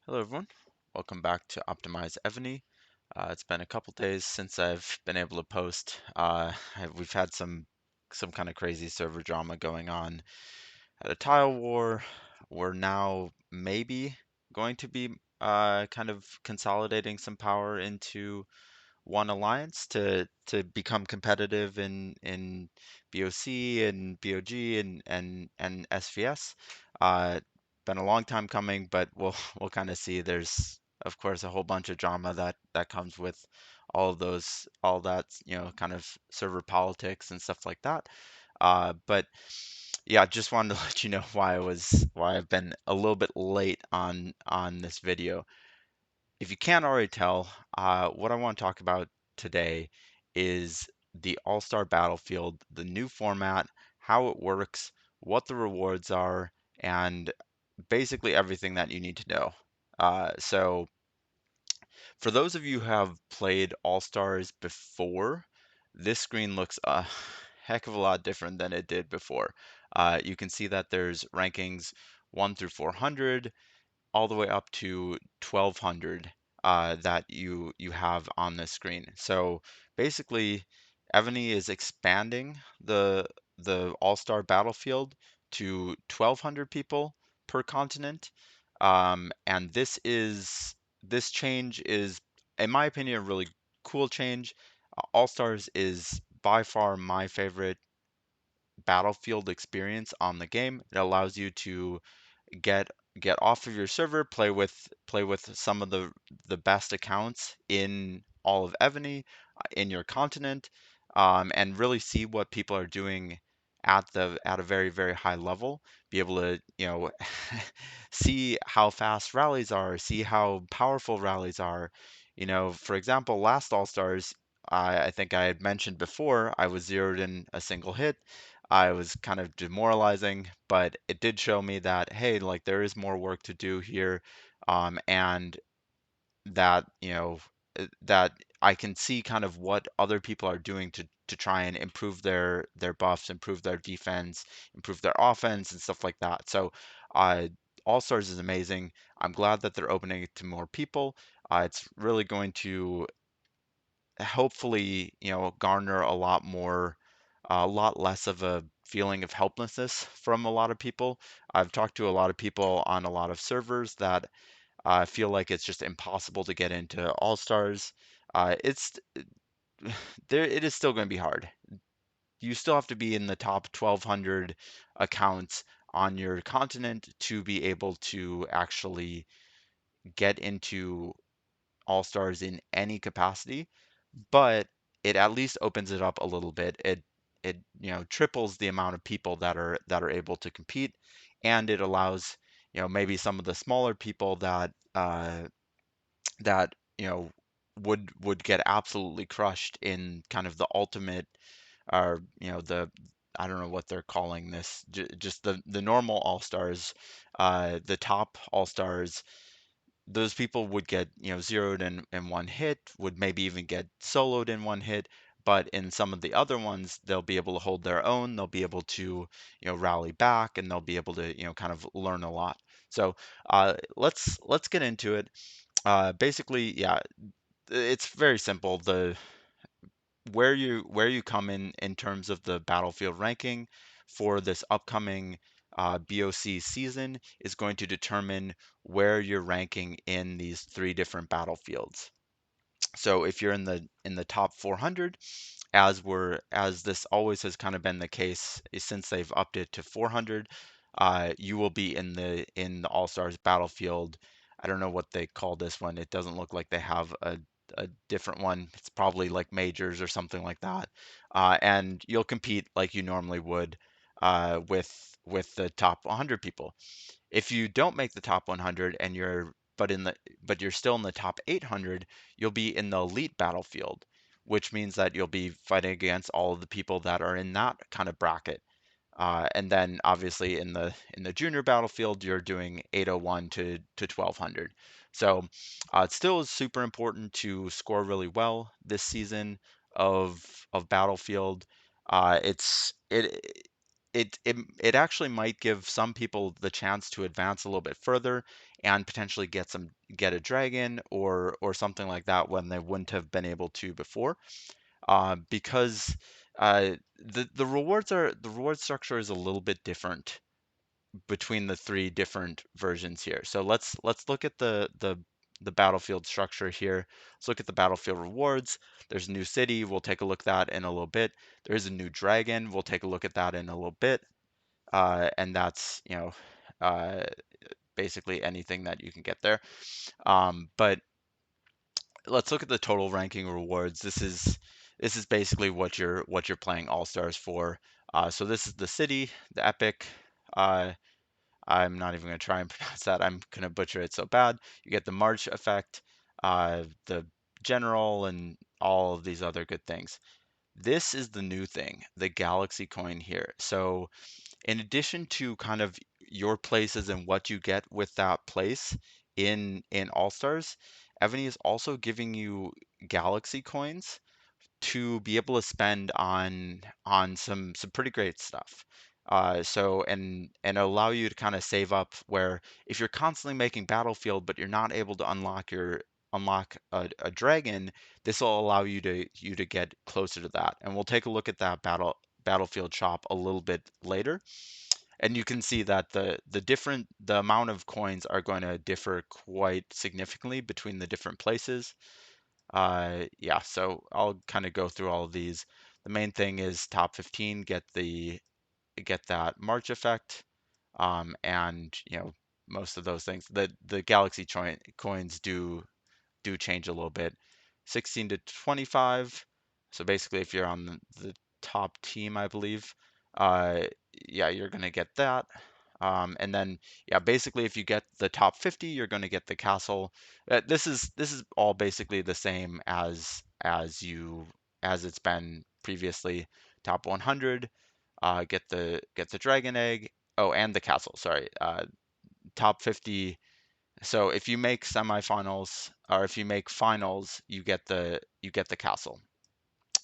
Hello everyone, welcome back to Optimize Evony. It's been a couple days since I've been able to post. We've had some kind of crazy server drama going on. Had a tile war. We're now maybe going to be kind of consolidating some power into one alliance to become competitive in BOC and BOG and SVS. Uh, Been a long time coming, but we'll we'll kind of see. There's of course a whole bunch of drama that comes with all of those, all that, kind of server politics and stuff like that. But yeah, just wanted to let you know why I've been a little bit late on this video. If you can't already tell, what I want to talk about today is the All-Star Battlefield, the new format, how it works, what the rewards are, and basically everything that you need to know. So, for those of you who have played All-Stars before, this screen looks a heck of a lot different than it did before. You can see that there's rankings 1 through 400, all the way up to 1200 that you have on the screen. So basically, Evony is expanding the All-Star Battlefield to 1200 people per continent. And this change is, in my opinion, a really cool change. All-Stars is by far my favorite battlefield experience on the game. It allows you to get get off of your server, play with some of the best accounts in all of Evony, in your continent, and really see what people are doing at a very very high level. Be able to see how fast rallies are, see how powerful rallies are. For example, last All Stars, I think I had mentioned before, I was zeroed in a single hit. I was kind of demoralizing, but it did show me that, hey, like there is more work to do here, and that, that I can see kind of what other people are doing to try and improve their buffs, improve their defense, improve their offense, and stuff like that. So, uh, All Stars is amazing. I'm glad that they're opening it to more people. It's really going to hopefully, garner a lot less of a feeling of helplessness from a lot of people. I've talked to a lot of people on a lot of servers that feel like it's just impossible to get into All Stars. It's there. It is still going to be hard. You still have to be in the top 1,200 accounts on your continent to be able to actually get into All Stars in any capacity, but it at least opens it up a little bit. It triples the amount of people that are able to compete, and it allows maybe some of the smaller people that would get absolutely crushed in kind of the ultimate, or the, I don't know what they're calling this, just the normal all stars, the top all stars. Those people would get zeroed in one hit, would maybe even get soloed in one hit. But in some of the other ones, they'll be able to hold their own, they'll be able to rally back, and they'll be able to kind of learn a lot. So let's get into it. Basically, yeah, it's very simple. The where you come in terms of the battlefield ranking for this upcoming BOC season is going to determine where you're ranking in these three different battlefields. So if you're in the top 400, as this always has kind of been the case since they've upped it to 400, you will be in the All Stars battlefield. I don't know what they call this one. It doesn't look like they have a different one. It's probably like majors or something like that. And you'll compete like you normally would with the top 100 people. If you don't make the top 100 and but you're still in the top 800, you'll be in the elite battlefield, which means that you'll be fighting against all of the people that are in that kind of bracket. And then obviously in the junior battlefield, you're doing 801 to 1200. So it still is super important to score really well this season of Battlefield. It actually might give some people the chance to advance a little bit further and potentially get a dragon or something like that when they wouldn't have been able to before. Because the reward structure is a little bit different between the three different versions here. So let's look at the battlefield structure here. Let's look at the battlefield rewards. There's a new city. We'll take a look at that in a little bit. There is a new dragon. We'll take a look at that in a little bit. And that's, uh, basically anything that you can get there. But let's look at the total ranking rewards. This is basically what you're playing All Stars for. So this is the city, the epic. Uh, I'm not even going to try and pronounce that. I'm going to butcher it so bad. You get the March effect, the general, and all of these other good things. This is the new thing, the Galaxy coin here. So in addition to kind of your places and what you get with that place in All Stars, Evany is also giving you Galaxy coins to be able to spend on some pretty great stuff. And allow you to kind of save up where if you're constantly making battlefield but you're not able to unlock a dragon, this will allow you to get closer to that. And we'll take a look at that battlefield shop a little bit later. And you can see that the amount of coins are going to differ quite significantly between the different places. Yeah, so I'll kind of go through all of these. The main thing is top 15 get that March effect, and most of those things. The Galaxy coins do change a little bit. 16 to 25. So basically, if you're on the top team, I believe, uh, yeah, you're gonna get that. And then, yeah, basically, if you get the top 50, you're going to get the castle. This is all basically the same as it's been previously. Top 100, get the dragon egg. Oh, and the castle. Sorry. Top 50. So if you make semifinals or if you make finals, you get the castle.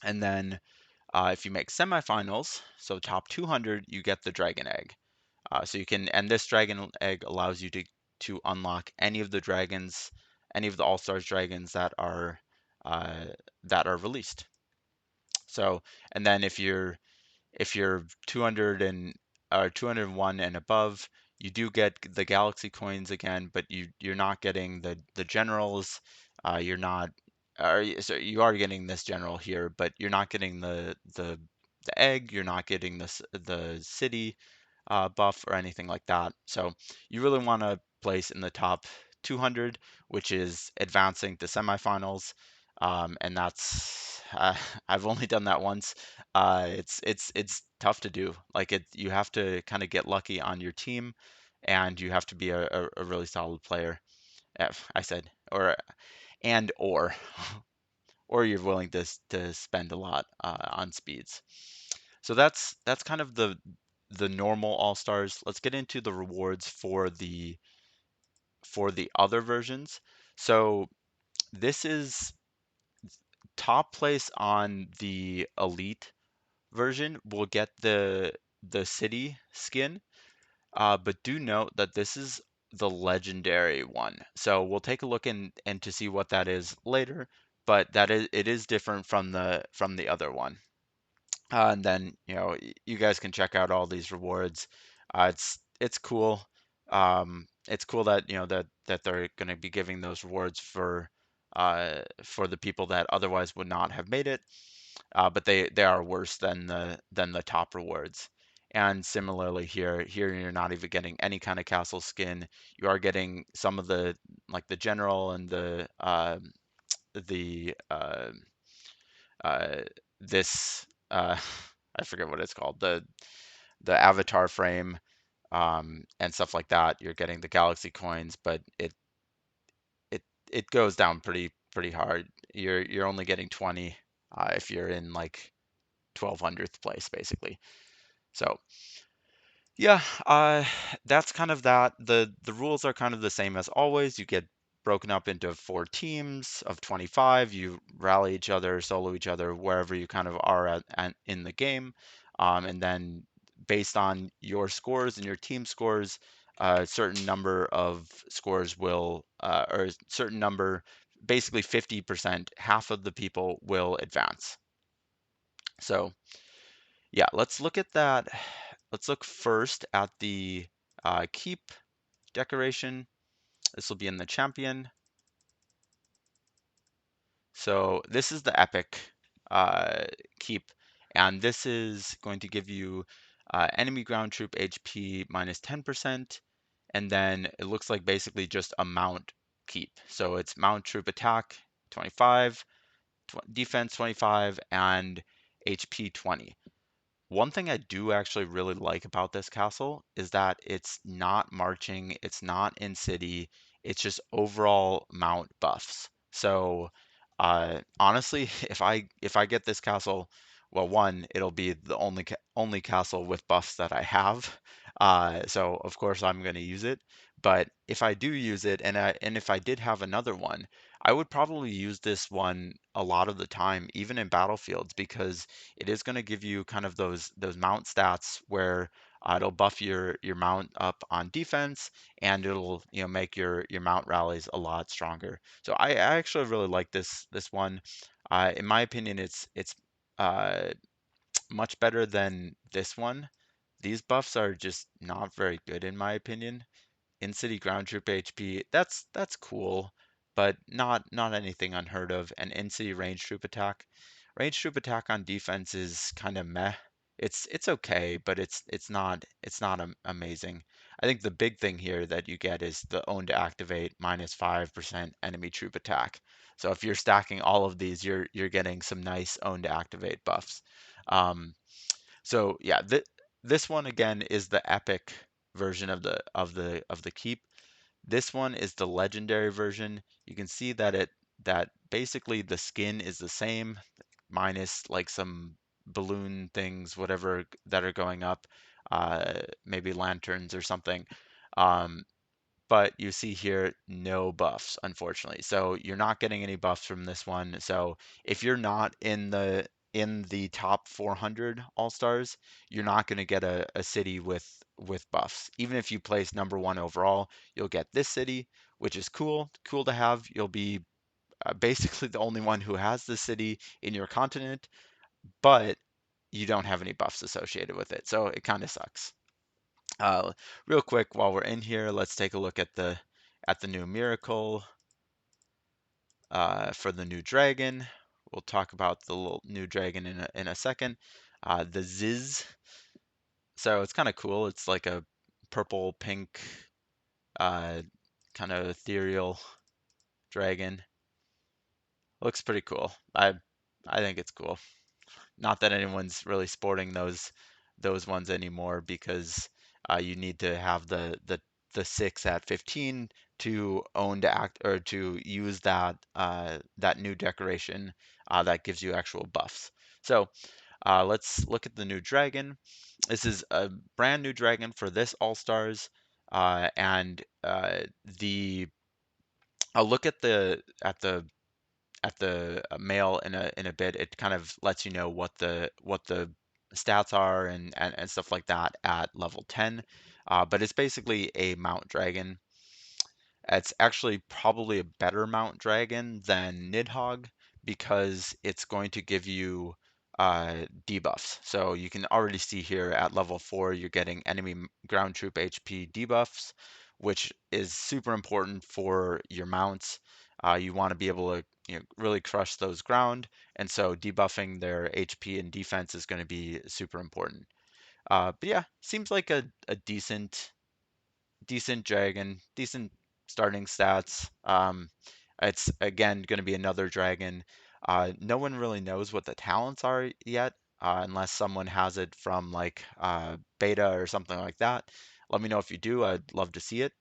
And then if you make semifinals, so top 200, you get the dragon egg. So you can, and this dragon egg allows you to unlock any of the dragons, any of the All Stars dragons uh, that are released. So, and then if you're 200 and or 201 and above, you do get the galaxy coins again, but you're not getting the generals. You're not, so you are getting this general here, but you're not getting the egg. You're not getting the city buff or anything like that. So you really want to place in the top 200, which is advancing to semifinals. And that's I've only done that once. It's tough to do. Like you have to kind of get lucky on your team, and you have to be a really solid player. I said or or you're willing to spend a lot on speeds. So that's kind of the normal all stars. Let's get into the rewards for the other versions. So this is top place on the elite version will get the city skin. But do note that this is the legendary one. So we'll take a look and to see what that is later, but it is different from the other one. And then you guys can check out all these rewards. It's cool. It's cool that that they're going to be giving those rewards for the people that otherwise would not have made it. But they are worse than the top rewards. And similarly here you're not even getting any kind of castle skin. You are getting some of the like the general and the uh, this I forget what it's called, the avatar frame, and stuff like that. You're getting the galaxy coins, but it goes down pretty hard. You're only getting 20 if you're in like 1200th place basically. So yeah, that's kind of that. The rules are kind of the same as always. You get broken up into 4 teams of 25. You rally each other, solo each other wherever you kind of are in the game, and then based on your scores and your team scores, a certain number of scores will, or a certain number, basically 50%, half of the people will advance. So yeah, let's look at that. Let's look first at the keep decoration. This will be in the champion. So this is the epic uh, keep, and this is going to give you enemy ground troop HP minus 10%, and then it looks like basically just a mount keep. So it's mount troop attack 25, defense 25, and HP 20. One thing I do actually really like about this castle is that it's not marching, it's not in city, it's just overall mount buffs. So honestly, if I get this castle, well, one, it'll be the only castle with buffs that I have. So of course I'm going to use it. But if I do use it, and if I did have another one, I would probably use this one a lot of the time, even in battlefields, because it is going to give you kind of those mount stats where it'll buff your mount up on defense, and it'll make your mount rallies a lot stronger. So I actually really like this one. In my opinion, it's uh, much better than this one. These buffs are just not very good in my opinion. In-city ground troop HP, that's cool, but not anything unheard of. And in-city range troop attack. Range troop attack on defense is kind of meh. It's okay, but it's not amazing. I think the big thing here that you get is the own to activate minus 5% enemy troop attack. So if you're stacking all of these, you're getting some nice own to activate buffs. Um, so yeah, this one again is the epic version of the keep. This one is the legendary version. You can see that basically the skin is the same, minus like some balloon things, whatever that are going up, maybe lanterns or something. Um, but you see here no buffs, unfortunately. So you're not getting any buffs from this one. So if you're not in the top 400 all-stars, you're not going to get a city with buffs. Even if you place number one overall, you'll get this city, which is cool to have. You'll be basically the only one who has this city in your continent, but you don't have any buffs associated with it. So it kind of sucks. Real quick, while we're in here, let's take a look at the new miracle for the new dragon. We'll talk about the little new dragon in a second. The Ziz. So it's kind of cool. It's like a purple pink uh, kind of ethereal dragon. Looks pretty cool. I think it's cool. Not that anyone's really sporting those ones anymore because you need to have the 6 at 15 to own to act or to use that new decoration that gives you actual buffs. So let's look at the new dragon. This is a brand new dragon for this All Stars, and the I'll look at the mail in a bit. It kind of lets you know what the stats are and stuff like that at level 10. But it's basically a Mount Dragon. It's actually probably a better Mount Dragon than Nidhogg because it's going to give you debuffs. So you can already see here at level 4 you're getting enemy ground troop HP debuffs, which is super important for your mounts. You want to be able to really crush those ground, and so debuffing their HP and defense is going to be super important. But yeah, seems like a decent dragon, decent starting stats. It's again going to be another dragon. No one really knows what the talents are yet, unless someone has it from like beta or something like that. Let me know if you do. I'd love to see it.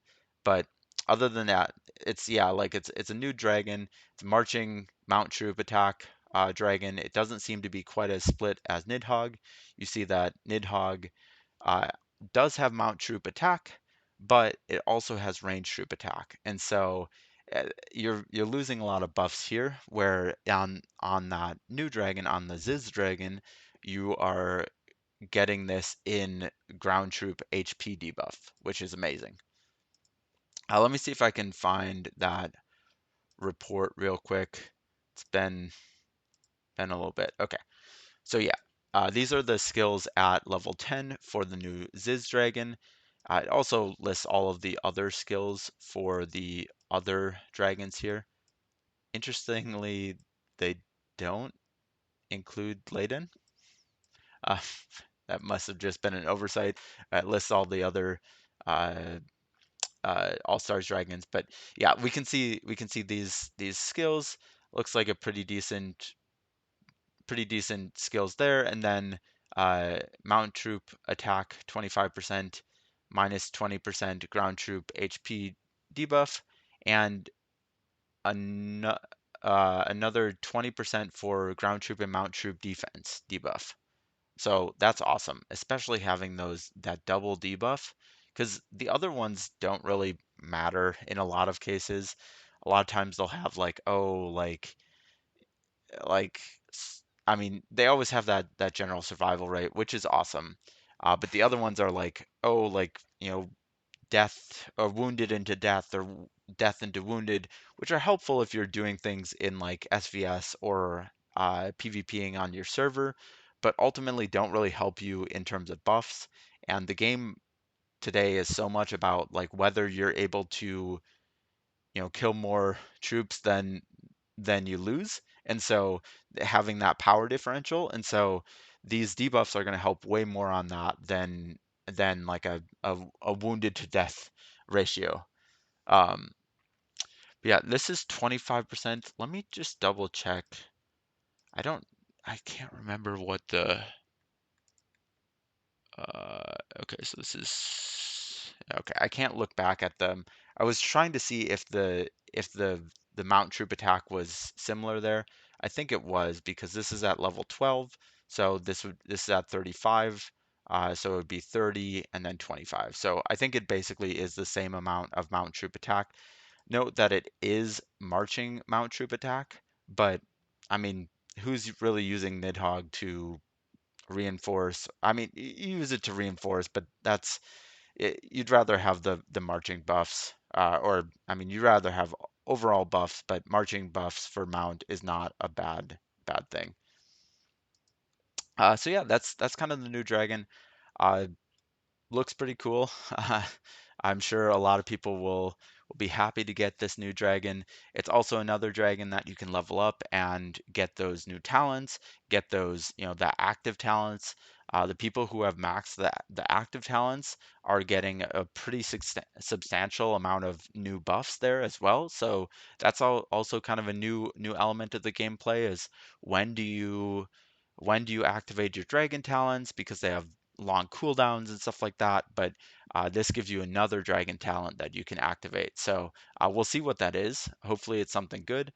But other than that, it's a new dragon. It's a marching mount troop attack dragon. It doesn't seem to be quite as split as Nidhogg. You see that Nidhogg uh, does have mount troop attack, but it also has range troop attack. And so you're losing a lot of buffs here, where on that new dragon, on the Ziz dragon, you are getting this in ground troop HP debuff, which is amazing. Let me see if I can find that report real quick. It's been a little bit. Okay, so yeah, these are the skills at level 10 for the new Ziz Dragon. It also lists all of the other skills for the other dragons here. Interestingly, they don't include Layden. Uh, that must have just been an oversight. It lists all the other uh, All Stars dragons, but yeah, we can see these skills. Looks like a pretty decent skills there, and then Mountain Troop attack 25%, minus 20% Ground Troop HP debuff, and an, another 20% for Ground Troop and Mount Troop defense debuff. So that's awesome, especially having that double debuff, because the other ones don't really matter in a lot of cases. A lot of times they'll have like, oh, like I mean, they always have that general survival rate, which is awesome. But the other ones are like, oh, like, death or wounded into death or death into wounded, which are helpful if you're doing things in like SVS or PvPing on your server, but ultimately don't really help you in terms of buffs. And the game today is so much about like whether you're able to, kill more troops than you lose. And so having that power differential. And so these debuffs are going to help way more on that than like a wounded to death ratio. Um, but yeah, this is 25%. Let me just double check. I can't remember what the okay, so this is okay. I can't look back at them. I was trying to see if the Mount Troop attack was similar there. I think it was because this is at level 12, so this is at 35, so it would be 30 and then 25. So I think it basically is the same amount of Mount Troop attack. Note that it is marching Mount Troop attack, but I mean, who's really using Nidhogg to reinforce? I mean, you use it to reinforce, but you'd rather have the marching buffs, or I mean, you'd rather have overall buffs, but marching buffs for mount is not a bad thing. So yeah, that's kind of the new dragon. Uh, Looks pretty cool. I'm sure a lot of people will be happy to get this new dragon. It's also another dragon that you can level up and get those new talents, get those, the active talents. The people who have maxed the active talents are getting a pretty substantial amount of new buffs there as well. So that's also kind of a new element of the gameplay is when do you when do you activate your dragon talents because they have long cooldowns and stuff like that. But this gives you another dragon talent that you can activate. So we'll see what that is. Hopefully, it's something good.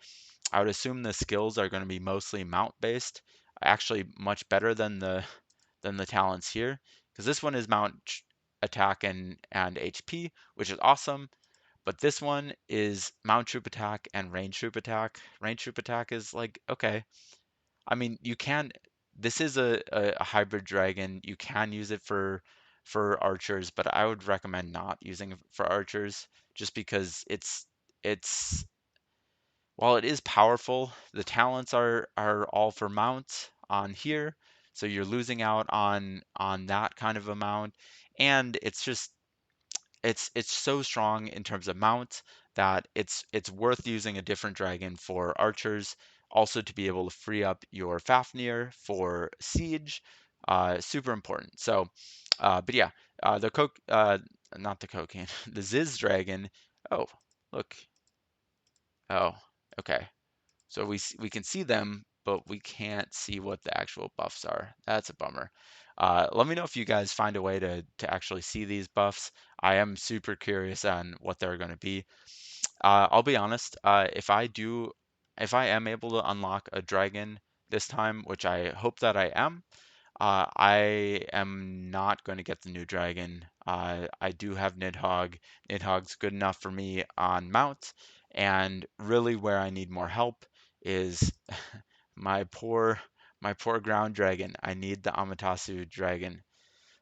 I would assume the skills are going to be mostly mount based. Actually, much better than the talents here because this one is mount attack and HP, which is awesome. But this one is mount troop attack and range troop attack. Range troop attack is like okay, I mean, you can. This is a hybrid dragon. You can use it for archers, but I would recommend not using it for archers just because it's while it is powerful, the talents are all for mounts on here, so you're losing out on that kind of amount, and it's so strong in terms of mount that it's worth using a different dragon for archers. Also to be able to free up your Fafnir for siege, super important. So, but yeah, the coke, not the cocaine, the Ziz dragon. Oh, look. Oh, okay. So we can see them, but we can't see what the actual buffs are. That's a bummer. Let me know if you guys find a way to actually see these buffs. I am super curious on what they're going to be. I'll be honest, if I am able to unlock a dragon this time, which I hope that I am, I am not going to get the new dragon. I do have Nidhogg. Nidhogg's good enough for me on mount, and really where I need more help is my poor my poor ground dragon. I need the Amaterasu dragon.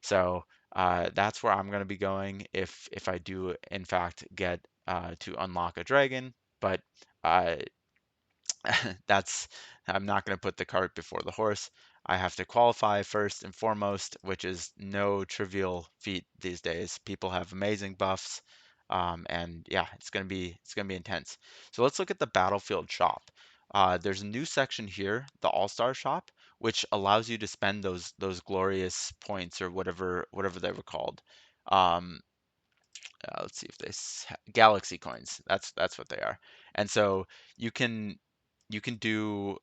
So that's where I'm going to be going if I do in fact get to unlock a dragon, but uh, that's I'm not going to put the cart before the horse. I have to qualify first and foremost, which is no trivial feat these days. People have amazing buffs, and yeah, it's gonna be intense. So let's look at the battlefield shop. There's a new section here, the All-Star shop, which allows you to spend those glorious points or whatever they were called. Um, let's see if they galaxy coins. That's what they are. And so you can you can do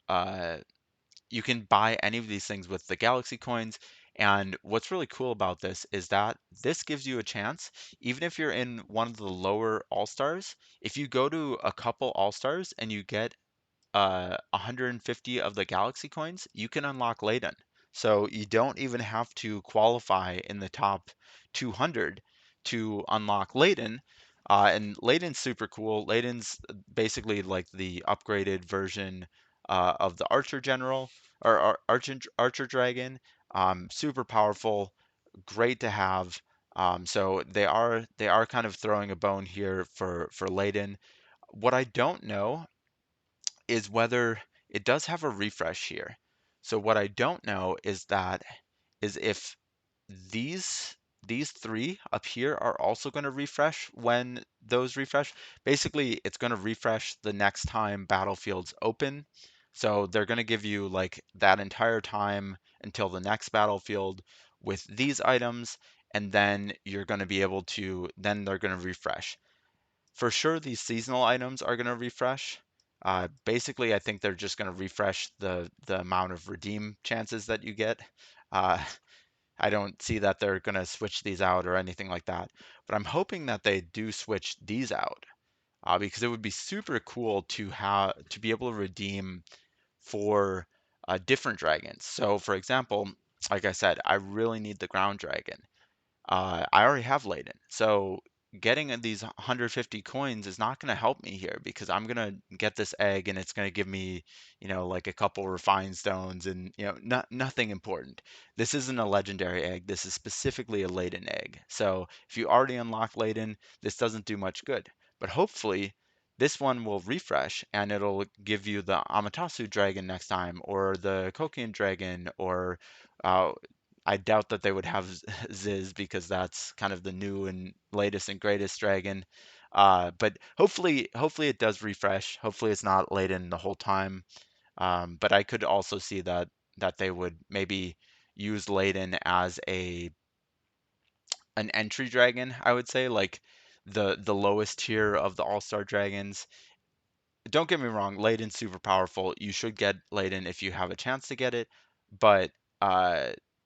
you can buy any of these things with the galaxy coins. And what's really cool about this is that this gives you a chance, even if you're in one of the lower all stars, if you go to a couple all stars and you get 150 of the galaxy coins, you can unlock Layton. So you don't even have to qualify in the top 200 to unlock Layton. And Layton's super cool. Layton's basically like the upgraded version of the Archer General or Archer Dragon. Super powerful, great to have. So they are kind of throwing a bone here for Layton. What I don't know is whether it does have a refresh here. So what I don't know is if these these three up here are also going to refresh when those refresh. Basically, it's going to refresh the next time battlefields open. So they're going to give you like that entire time until the next battlefield with these items, and then you're going to be able to, then they're going to refresh. For sure, these seasonal items are going to refresh. Basically, I think they're just going to refresh the amount of redeem chances that you get. Uh, I don't see that they're going to switch these out or anything like that. But I'm hoping that they do switch these out because it would be super cool to be able to redeem for different dragons. So, for example, like I said, I really need the ground dragon. I already have Layden. So getting these 150 coins is not going to help me here because I'm going to get this egg and it's going to give me, like a couple refined stones and, nothing important. This isn't a legendary egg. This is specifically a Layden egg. So if you already unlock Layden, this doesn't do much good. But hopefully this one will refresh and it'll give you the Amaterasu dragon next time or the Kokian dragon or uh, I doubt that they would have Ziz because that's kind of the new and latest and greatest dragon. But hopefully it does refresh. Hopefully it's not laden the whole time. But I could also see that they would maybe use Layden as an entry dragon, I would say, like the lowest tier of the All-Star dragons. Don't get me wrong, Layden's super powerful. You should get Layden if you have a chance to get it, but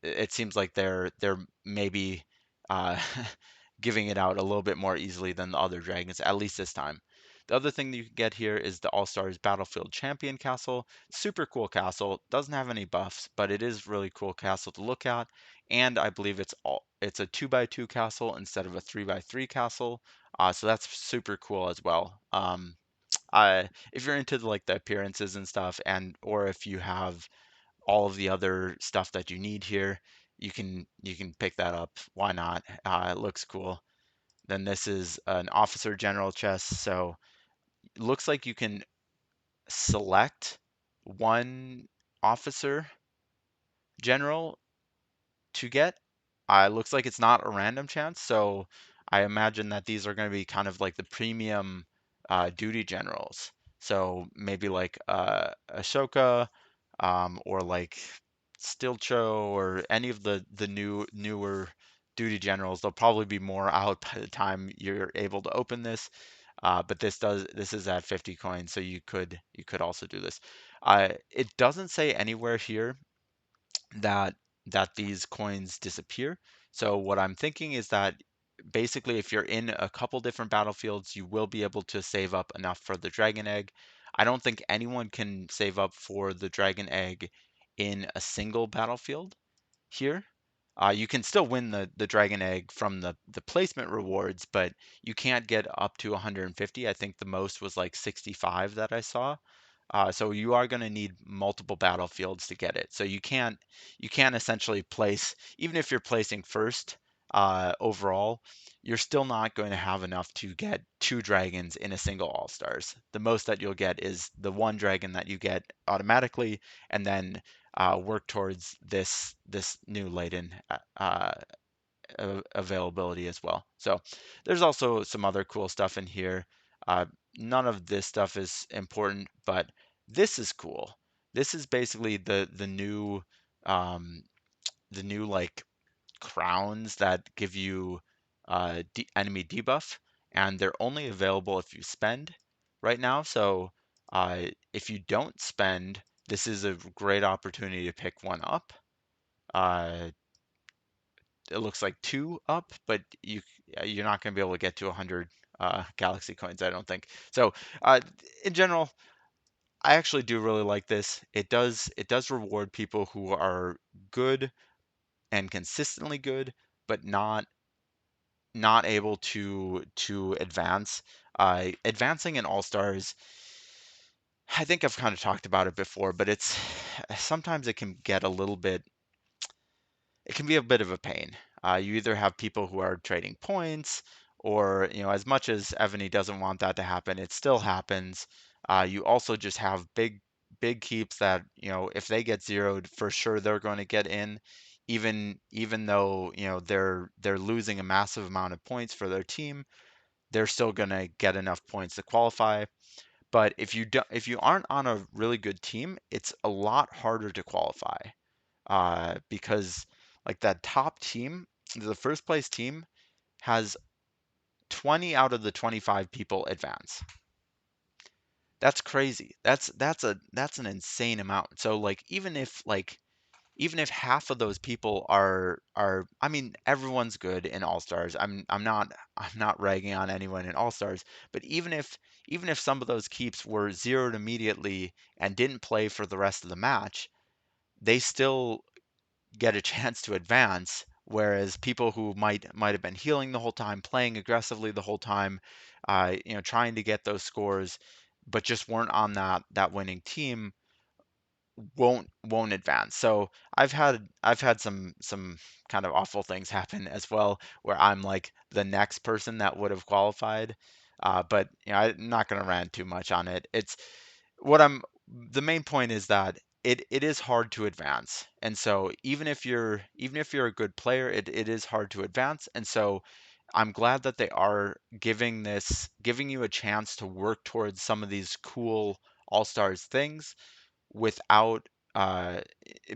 it seems like they're maybe uh, giving it out a little bit more easily than the other dragons, at least this time. The other thing that you can get here is the All Stars Battlefield Champion Castle. Super cool castle. Doesn't have any buffs, but it is really cool castle to look at. And I believe it's a 2x2 castle instead of a 3x3 castle. So that's super cool as well. If you're into like the appearances and stuff, and or if you have all of the other stuff that you need here, you can pick that up. Why not? It looks cool. Then this is an officer general chest, so it looks like you can select one officer general to get. Looks like it's not a random chance, so I imagine that these are going to be kind of like the premium duty generals. So maybe like Ashoka, or like Stilcho, or any of the newer duty generals. They'll probably be more out by the time you're able to open this. But this is at 50 coins, so you could also do this. It doesn't say anywhere here that these coins disappear. So what I'm thinking is that basically if you're in a couple different battlefields, you will be able to save up enough for the dragon egg. I don't think anyone can save up for the dragon egg in a single battlefield here. You can still win the dragon egg from the placement rewards, but you can't get up to 150. I think the most was like 65 that I saw. So you are going to need multiple battlefields to get it. So you can't essentially place, even if you're placing first, overall, you're still not going to have enough to get two dragons in a single All Stars. The most that you'll get is the one dragon that you get automatically, and then work towards this new Laden availability as well. So there's also some other cool stuff in here. Uh, None of this stuff is important, but this is cool. This is basically um, the new like crowns that give you enemy debuff, and they're only available if you spend right now. So if you don't spend, this is a great opportunity to pick one up. Uh, it looks like two up, but you're not going to be able to get to 100 galaxy coins, I don't think. So uh, in general, I actually do really like this. It does reward people who are good and consistently good, but not able to advance. Advancing in All Stars, I think I've kind of talked about it before, but it's sometimes it can be a bit of a pain. You either have people who are trading points, or as much as Evony doesn't want that to happen, it still happens. You also just have big keeps that if they get zeroed, for sure they're going to get in, even though they're losing a massive amount of points for their team, they're still going to get enough points to qualify. But if you aren't on a really good team, it's a lot harder to qualify because like that top team, the first place team has 20 out of the 25 people advance. That's crazy. That's an insane amount. So like even if half of those people are I mean everyone's good in All Stars. I'm not ragging on anyone in All Stars, but even if some of those keeps were zeroed immediately and didn't play for the rest of the match, they still get a chance to advance. Whereas people who might have been healing the whole time, playing aggressively the whole time, trying to get those scores, but just weren't on that winning team, won't advance. So I've had some kind of awful things happen as well, where I'm like the next person that would have qualified. But I'm not going to rant too much on it. It's what I'm The main point is that it is hard to advance. And so even if you're a good player, it is hard to advance. And so I'm glad that they are giving you a chance to work towards some of these cool All Stars things without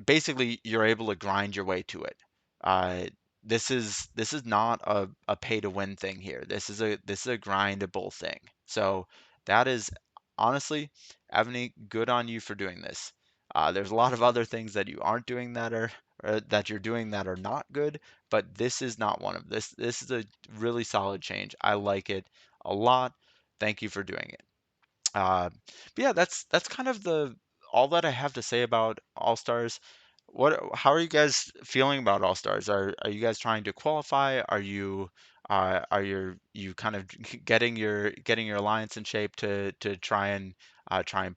basically you're able to grind your way to it. Uh, this is not a pay to win thing here. This is a grindable thing. So that is honestly, Evany, good on you for doing this. There's a lot of other things that you aren't doing that you're doing that are not good, but this is not one of this. This is a really solid change. I like it a lot. Thank you for doing it. Uh, but yeah, that's kind of the all that I have to say about All Stars. How are you guys feeling about All Stars? Are you guys trying to qualify? Are you kind of getting your alliance in shape to try and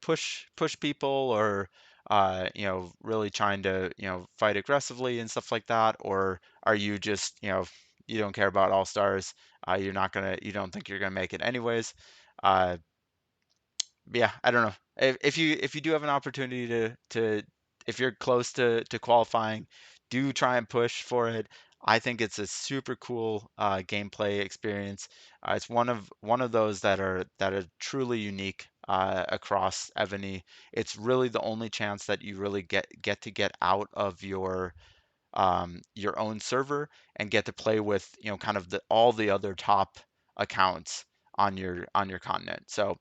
push people, or really trying to fight aggressively and stuff like that? Or are you just you don't care about All Stars? You don't think you're gonna make it anyways? Uh, yeah, I don't know. If you do have an opportunity to if you're close to qualifying, do try and push for it. I think it's a super cool gameplay experience. It's one of those that are truly unique across Evany. It's really the only chance that you really get out of your own server and get to play with kind of all the other top accounts on your continent. So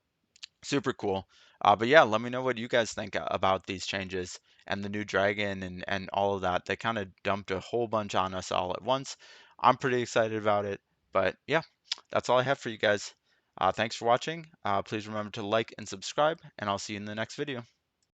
super cool. But yeah, let me know what you guys think about these changes and the new dragon and all of that. They kind of dumped a whole bunch on us all at once. I'm pretty excited about it. But yeah, that's all I have for you guys. Thanks for watching. Please remember to like and subscribe, and I'll see you in the next video.